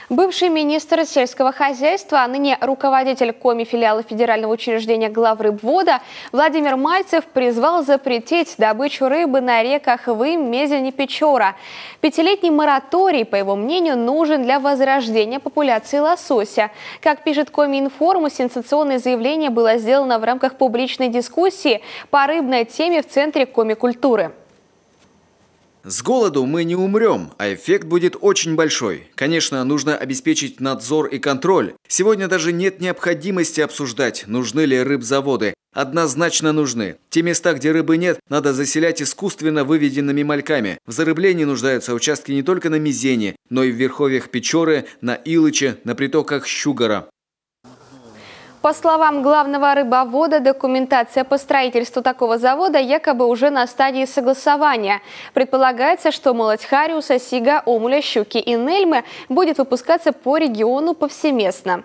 Бывший министр сельского хозяйства, а ныне руководитель коми-филиала федерального учреждения главрыбвода Владимир Мальцев призвал запретить добычу рыбы на реках Вым, Мезень и Печора. Пятилетний мораторий, по его мнению, нужен для возрождения популяции лосося. Как пишет Коми-информ, сенсационное заявление было сделано в рамках публичной дискуссии по рыбной теме в Центре комикультуры. С голоду мы не умрем, а эффект будет очень большой. Конечно, нужно обеспечить надзор и контроль. Сегодня даже нет необходимости обсуждать, нужны ли рыбзаводы. Однозначно нужны. Те места, где рыбы нет, надо заселять искусственно выведенными мальками. В зарыблении нуждаются участки не только на Мезени, но и в верховьях Печоры, на Илыче, на притоках Щугара. По словам главного рыбовода, документация по строительству такого завода якобы уже на стадии согласования. Предполагается, что молоть хариуса, сига, омуля, щуки и нельмы будет выпускаться по региону повсеместно.